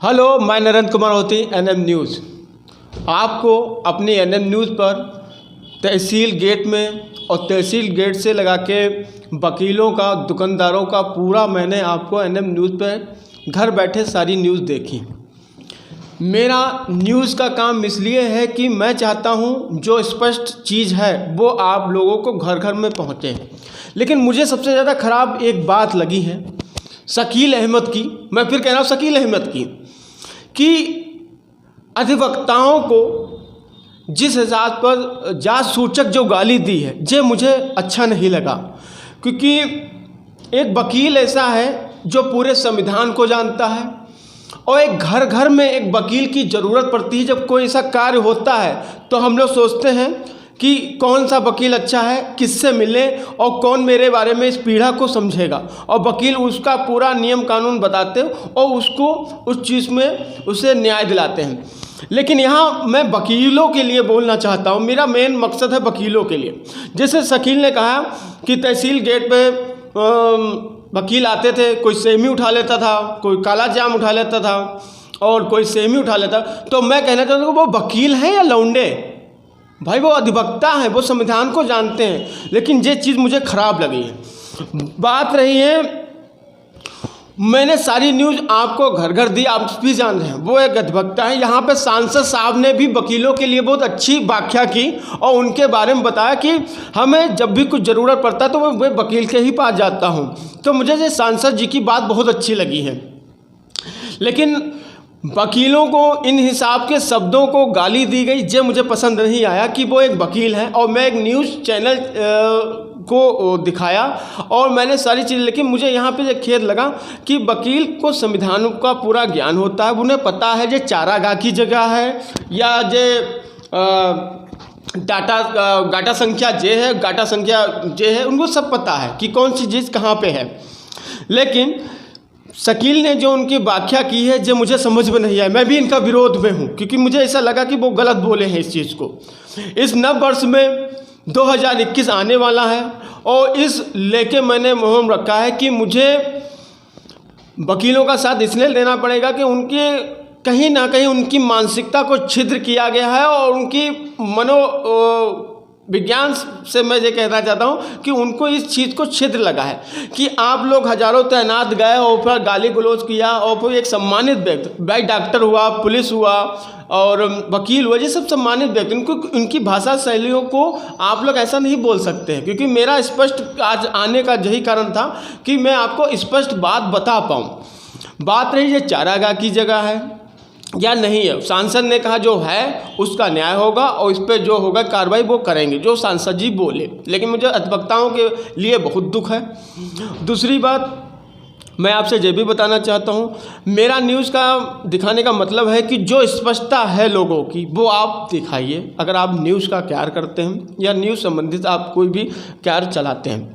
Hello, मैं नरेंद्र कुमार होती, NM news. आपको अपनी एनएम न्यूज़ पर तहसील गेट में और तहसील गेट से लगा के वकीलों का, दुकानदारों का पूरा मैंने आपको एनएम न्यूज़ पे घर बैठे सारी न्यूज़ देखी। मेरा न्यूज़ का काम इसलिए है कि मैं चाहता हूं जो स्पष्ट चीज़ है वो आप लोगों को घर घर में पहुंचे। लेकिन मुझे सबसे ज़्यादा ख़राब एक बात लगी है शकील अहमद की। मैं फिर कह रहा हूँ शकील अहमद की, कि अधिवक्ताओं को जिस हिसाब पर जांच सूचक जो गाली दी है, ये मुझे अच्छा नहीं लगा। क्योंकि एक वकील ऐसा है जो पूरे संविधान को जानता है, और एक घर घर में एक वकील की ज़रूरत पड़ती है। जब कोई ऐसा कार्य होता है तो हम लोग सोचते हैं कि कौन सा वकील अच्छा है, किससे मिले और कौन मेरे बारे में इस पीड़ा को समझेगा, और वकील उसका पूरा नियम कानून बताते हैं और उसको उस चीज़ में उसे न्याय दिलाते हैं। लेकिन यहाँ मैं वकीलों के लिए बोलना चाहता हूँ, मेरा मेन मकसद है वकीलों के लिए। जैसे शकील ने कहा कि तहसील गेट पे वकील आते थे, कोई सेमी उठा लेता था, कोई काला जाम उठा लेता था और कोई सेमी उठा लेता। तो मैं कहना चाहता हूँ वो वकील हैं या लौंडे? भाई वो अधिवक्ता हैं, वो संविधान को जानते हैं। लेकिन ये चीज़ मुझे ख़राब लगी है। बात रही है, मैंने सारी न्यूज़ आपको घर घर दी, आप भी जान रहे हैं वो एक अधिवक्ता है। यहाँ पे सांसद साहब ने भी वकीलों के लिए बहुत अच्छी व्याख्या की और उनके बारे में बताया कि हमें जब भी कुछ ज़रूरत पड़ता है तो मैं वकील के ही पास जाता हूँ। तो मुझे ये सांसद जी की बात बहुत अच्छी लगी है। लेकिन वकीलों को इन हिसाब के शब्दों को गाली दी गई, ये मुझे पसंद नहीं आया कि वो एक वकील हैं। और मैं एक न्यूज़ चैनल को दिखाया और मैंने सारी चीज़, लेकिन मुझे यहाँ पे ये खेद लगा कि वकील को संविधान का पूरा ज्ञान होता है, उन्हें पता है ये चारागाह की जगह है या ये गाटा संख्या जे है, गाटा संख्या जे है, उनको सब पता है कि कौन सी चीज़ कहाँ पे है। लेकिन शकील ने जो उनकी व्याख्या की है जो मुझे समझ में नहीं आया। मैं भी इनका विरोध में हूँ क्योंकि मुझे ऐसा लगा कि वो गलत बोले हैं इस चीज़ को। इस नव वर्ष में 2021 आने वाला है और इस लेके मैंने मुहिम रखा है कि मुझे वकीलों का साथ इसलिए लेना पड़ेगा कि उनके कहीं ना कहीं उनकी मानसिकता को छिद्र किया गया है और उनकी विज्ञान से मैं ये कहना चाहता हूँ कि उनको इस चीज़ को छिद्र लगा है कि आप लोग हजारों तैनात गए और फिर गाली गलौज किया और फिर एक सम्मानित व्यक्ति, भाई डॉक्टर हुआ, पुलिस हुआ और वकील हुआ, ये सब सम्मानित व्यक्ति, उनको उनकी भाषा शैलियों को आप लोग ऐसा नहीं बोल सकते हैं। क्योंकि मेरा स्पष्ट आज आने का यही कारण था कि मैं आपको स्पष्ट बात बता पाऊँ। बात रही ये चारागाह की जगह है या नहीं है, सांसद ने कहा जो है उसका न्याय होगा और इस पर जो होगा कार्रवाई वो करेंगे जो सांसद जी बोले। लेकिन मुझे अधिवक्ताओं के लिए बहुत दुख है। दूसरी बात मैं आपसे ये भी बताना चाहता हूँ, मेरा न्यूज़ का दिखाने का मतलब है कि जो स्पष्टता है लोगों की वो आप दिखाइए। अगर आप न्यूज़ का कार्य करते हैं या न्यूज़ संबंधित आप कोई भी कार्य चलाते हैं,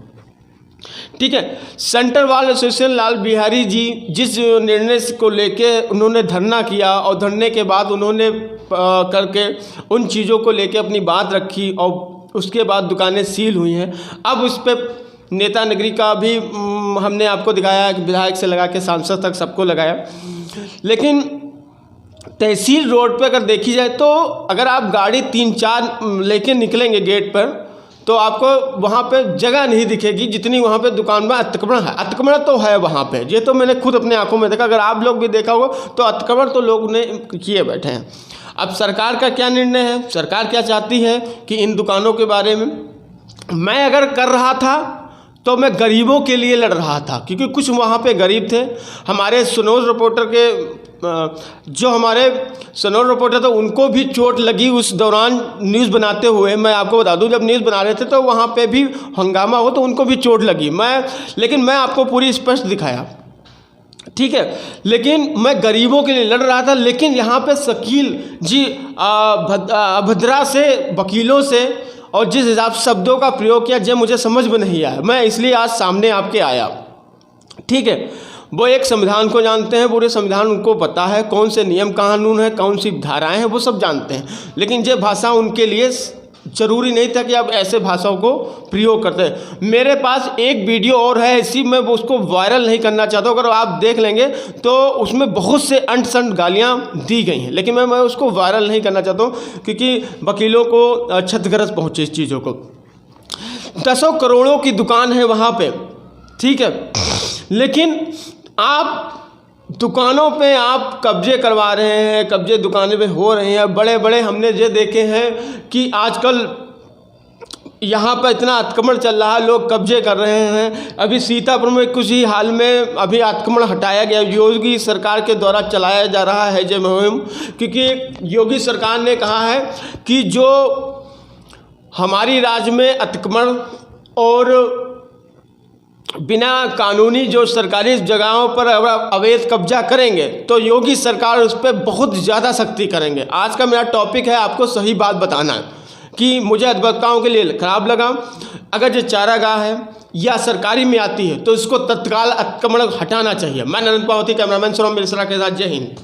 ठीक है। Central bar association Lal Bihari ji जिस निर्णय को लेके उन्होंने धरना किया और धरने के बाद उन्होंने करके उन चीज़ों को लेके अपनी बात रखी और उसके बाद दुकानें सील हुई हैं। अब उस पर नेता नगरी का भी हमने आपको दिखाया कि विधायक से लगा के सांसद तक सबको लगाया। लेकिन तहसील रोड पर अगर देखी जाए तो अगर आप गाड़ी 3-4 लेके निकलेंगे गेट पर तो आपको वहाँ पे जगह नहीं दिखेगी जितनी वहाँ पे दुकान में अतिक्रमण है। अतिक्रमण तो है वहाँ पे, ये तो मैंने खुद अपने आंखों में देखा। अगर आप लोग भी देखा होगा तो अतिक्रमण तो लोग ने किए बैठे हैं। अब सरकार का क्या निर्णय है, सरकार क्या चाहती है कि इन दुकानों के बारे में मैं अगर कर रहा था तो मैं गरीबों के लिए लड़ रहा था, क्योंकि कुछ वहाँ पे गरीब थे। हमारे सनोज रिपोर्टर के जो हमारे सनोज रिपोर्टर थे उनको भी चोट लगी उस दौरान न्यूज़ बनाते हुए। मैं आपको बता दूं जब न्यूज़ बना रहे थे तो वहाँ पे भी हंगामा हो तो उनको भी चोट लगी। लेकिन मैं आपको पूरी स्पष्ट दिखाया, ठीक है। लेकिन मैं गरीबों के लिए लड़ रहा था। लेकिन यहाँ पे शकील जी अभद्रा से वकीलों से और जिस हिसाब से शब्दों का प्रयोग किया जो मुझे समझ में नहीं आया, मैं इसलिए आज सामने आपके आया, ठीक है। वो एक संविधान को जानते हैं, पूरे संविधान उनको पता है, कौन से नियम कानून है, कौन सी धाराएं हैं, वो सब जानते हैं। लेकिन ये भाषा उनके लिए ज़रूरी नहीं था कि आप ऐसे भाषाओं को प्रयोग करते हैं। मेरे पास एक वीडियो और है इसी में, वो उसको वायरल नहीं करना चाहता हूँ, अगर आप देख लेंगे तो उसमें बहुत से अंट संट गालियाँ दी गई हैं, लेकिन मैं उसको वायरल नहीं करना चाहता हूँ क्योंकि वकीलों को क्षतिग्रस्त पहुँचे इस चीज़ों को। 10 करोड़ों की दुकान है वहाँ पे, ठीक है, लेकिन आप दुकानों पे आप कब्जे करवा रहे हैं, कब्जे दुकानें पे हो रहे हैं बड़े बड़े। हमने ये देखे हैं कि आजकल यहाँ पर इतना अतिक्रमण चल रहा है, लोग कब्जे कर रहे हैं। अभी सीतापुर में कुछ ही हाल में अभी अतिक्रमण हटाया गया, योगी सरकार के द्वारा चलाया जा रहा है ये मुहिम, क्योंकि योगी सरकार ने कहा है कि जो हमारी राज्य में अतिक्रमण और बिना कानूनी जो सरकारी जगहों पर अवैध कब्जा करेंगे तो योगी सरकार उस पर बहुत ज़्यादा सख्ती करेंगे। आज का मेरा टॉपिक है आपको सही बात बताना है कि मुझे अधिवक्ताओं के लिए खराब लगा, अगर जो चारागाह है या सरकारी में आती है तो इसको तत्काल अतिक्रमण हटाना चाहिए। मैं नरेंद्र पावती, कैमरामैन सौरभ मिश्रा के साथ, जय हिंद।